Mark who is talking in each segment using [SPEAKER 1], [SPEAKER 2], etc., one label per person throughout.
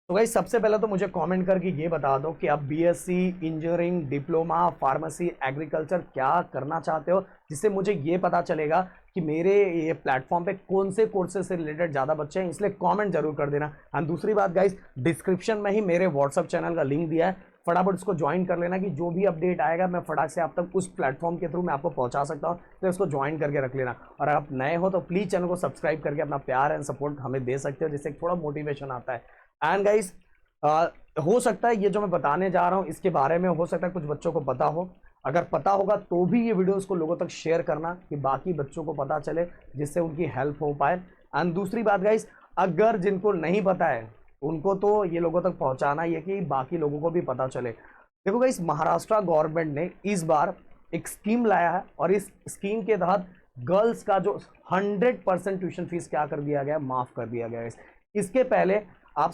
[SPEAKER 1] तो भाई सबसे पहले तो मुझे कमेंट करके ये बता दो कि आप BSc, engineering, diploma, pharmacy, agriculture क्या करना चाहते हो, जिससे मुझे ये पता चलेगा कि मेरे ये प्लेटफॉर्म पे कौन से कोर्सेज से रिलेटेड ज़्यादा बच्चे हैं। इसलिए कमेंट जरूर कर देना। एंड दूसरी बात गाइस, डिस्क्रिप्शन में ही मेरे व्हाट्सअप चैनल का लिंक दिया है, फटाफट उसको ज्वाइन कर लेना कि जो भी अपडेट आएगा मैं फटाक से आप तक उस प्लेटफॉर्म के थ्रू मैं आपको पहुंचा सकता हूं। तो इसको ज्वाइन करके रख लेना। और अगर आप नए हो तो प्लीज़ चैनल को सब्सक्राइब करके अपना प्यार एंड सपोर्ट हमें दे सकते हो, जिससे थोड़ा मोटिवेशन आता है। एंड गाइस, हो सकता है ये जो मैं बताने जा रहा हूं इसके बारे में हो सकता है कुछ बच्चों को पता हो। अगर पता होगा तो भी ये वीडियोस को लोगों तक शेयर करना कि बाकी बच्चों को पता चले, जिससे उनकी हेल्प हो पाए। एंड दूसरी बात गाइस, अगर जिनको नहीं पता है उनको तो ये लोगों तक पहुंचाना ही है कि बाकी लोगों को भी पता चले। देखो गाइस, महाराष्ट्र गवर्नमेंट ने इस बार एक स्कीम लाया है और इस स्कीम के तहत गर्ल्स का जो 100% ट्यूशन फीस क्या कर दिया गया, माफ कर दिया गया है। इसके पहले आप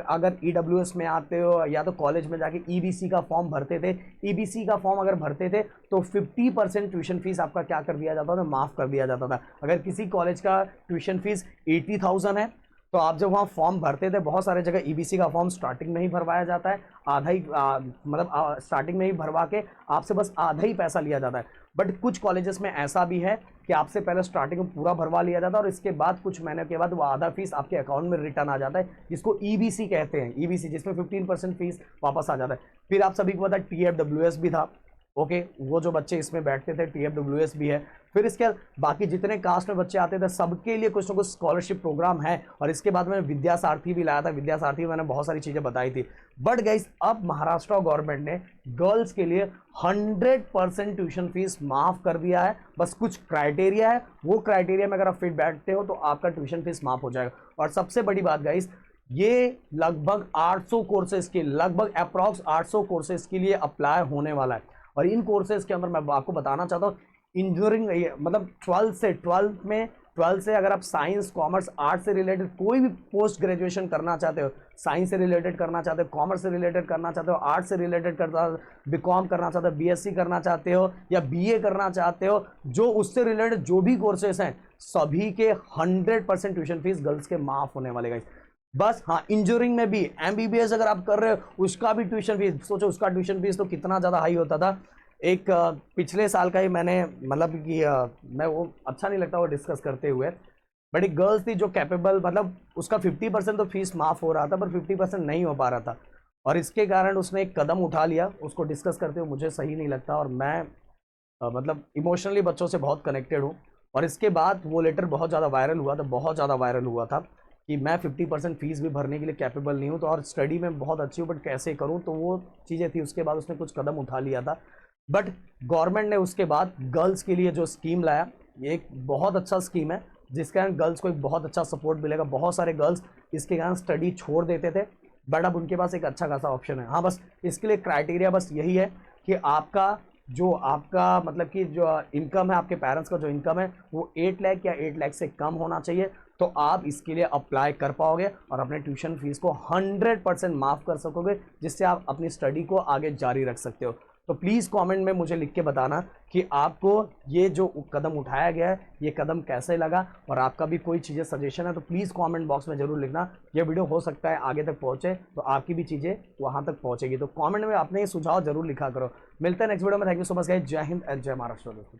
[SPEAKER 1] अगर ईडब्ल्यूएस में आते हो या तो कॉलेज में जाके ईबीसी का फॉर्म भरते थे, ईबीसी का फॉर्म अगर भरते थे तो 50% ट्यूशन फीस आपका क्या कर दिया जाता था, माफ कर दिया जाता था। अगर किसी कॉलेज का ट्यूशन फीस 80,000 है तो आप जब वहाँ फॉर्म भरते थे, बहुत सारे जगह ईबीसी का फॉर्म स्टार्टिंग में ही भरवाया जाता है, आधा ही मतलब स्टार्टिंग में ही भरवा के आपसे बस आधा ही पैसा लिया जाता है। बट कुछ कॉलेजेस में ऐसा भी है कि आपसे पहले स्टार्टिंग में पूरा भरवा लिया जाता है और इसके बाद कुछ महीने के बाद वो आधा फीस आपके अकाउंट में रिटर्न आ जाता है, जिसको ईबीसी कहते हैं। ईबीसी जिसमें 15% फीस वापस आ जाता है। फिर आप सभी को पता है टीएफडब्ल्यूएस भी था। ओके, वो जो बच्चे इसमें बैठते थे टीएफडब्ल्यूएस भी है। फिर इसके बाकी जितने कास्ट में बच्चे आते थे सबके लिए कुछ ना कुछ स्कॉलरशिप प्रोग्राम है। और इसके बाद मैंने विद्यासारथी भी लाया था, विद्यासारथी में मैंने बहुत सारी चीजें बताई थी। बट गाइस, अब महाराष्ट्र गवर्नमेंट ने गर्ल्स के लिए 100% ट्यूशन फीस माफ कर दिया है। बस कुछ क्राइटेरिया है, वो क्राइटेरिया में अगर आप फिट बैठते हो तो आपका ट्यूशन फीस माफ हो जाएगा। और सबसे बड़ी बात गाइस, ये लगभग 800 कोर्सेज के लगभग अप्रॉक्स 800 कोर्सेज के लिए अप्लाई होने वाला है। और इन कोर्सेज के अंदर मैं आपको बताना चाहता हूँ, इंजीनियरिंग मतलब 12 से अगर आप साइंस, कॉमर्स, आर्ट से रिलेटेड कोई भी पोस्ट ग्रेजुएशन करना चाहते हो, साइंस से रिलेटेड करना चाहते हो, कॉमर्स से रिलेटेड करना चाहते हो, आर्ट से रिलेटेड करना, बीकॉम करना चाहते हो, बीएससी करना चाहते हो या बीए करना चाहते हो, जो उससे रिलेटेड जो भी कोर्सेज हैं सभी के 100% ट्यूशन फीस गर्ल्स के माफ होने वाले गाइस। बस हाँ, इंजीनियरिंग में भी एमबीबीएस अगर आप कर रहे हो उसका भी ट्यूशन फीस सोचो, उसका ट्यूशन फीस तो कितना ज़्यादा हाई होता था। एक पिछले साल का ही मैंने मतलब कि मैं वो अच्छा नहीं लगता वो डिस्कस करते हुए, बट एक गर्ल्स थी जो कैपेबल, मतलब उसका 50% तो फीस माफ हो रहा था पर 50% नहीं हो पा रहा था। और इसके कारण उसने एक कदम उठा लिया, उसको डिस्कस करते हुए मुझे सही नहीं लगता। और मैं मतलब इमोशनली बच्चों से बहुत कनेक्टेड हूँ। और इसके बाद वो लेटर बहुत ज़्यादा वायरल हुआ था, बहुत ज़्यादा वायरल हुआ था कि मैं 50% फीस भी भरने के लिए कैपेबल नहीं हूँ, तो और स्टडी में बहुत अच्छी हूँ बट कैसे करूँ, तो वो चीज़ें थी। उसके बाद उसने कुछ कदम उठा लिया था। बट गवर्नमेंट ने उसके बाद गर्ल्स के लिए जो स्कीम लाया, ये एक बहुत अच्छा स्कीम है जिसके कारण गर्ल्स को एक बहुत अच्छा सपोर्ट मिलेगा। बहुत सारे गर्ल्स इसके कारण स्टडी छोड़ देते थे, बट अब उनके पास एक अच्छा खासा ऑप्शन है। हाँ, बस इसके लिए क्राइटेरिया बस यही है कि आपका मतलब कि जो इनकम है, आपके पेरेंट्स का जो इनकम है वो 8 लाख या 8 लाख से कम होना चाहिए, तो आप इसके लिए अप्लाई कर पाओगे और अपने ट्यूशन फीस को 100% माफ़ कर सकोगे, जिससे आप अपनी स्टडी को आगे जारी रख सकते हो। तो प्लीज़ कमेंट में मुझे लिख के बताना कि आपको ये जो कदम उठाया गया है ये कदम कैसे लगा, और आपका भी कोई चीज़ें सजेशन है तो प्लीज़ कमेंट बॉक्स में ज़रूर लिखना। ये वीडियो हो सकता है आगे तक पहुँचे तो आपकी भी चीज़ें वहाँ तक पहुँचेगी। तो कमेंट में अपने ये सुझाव जरूर लिखा करो। मिलते हैं नेक्स्ट वीडियो में। Thank you so much guys. जय हिंद एंड जय महाराष्ट्र दोस्तों।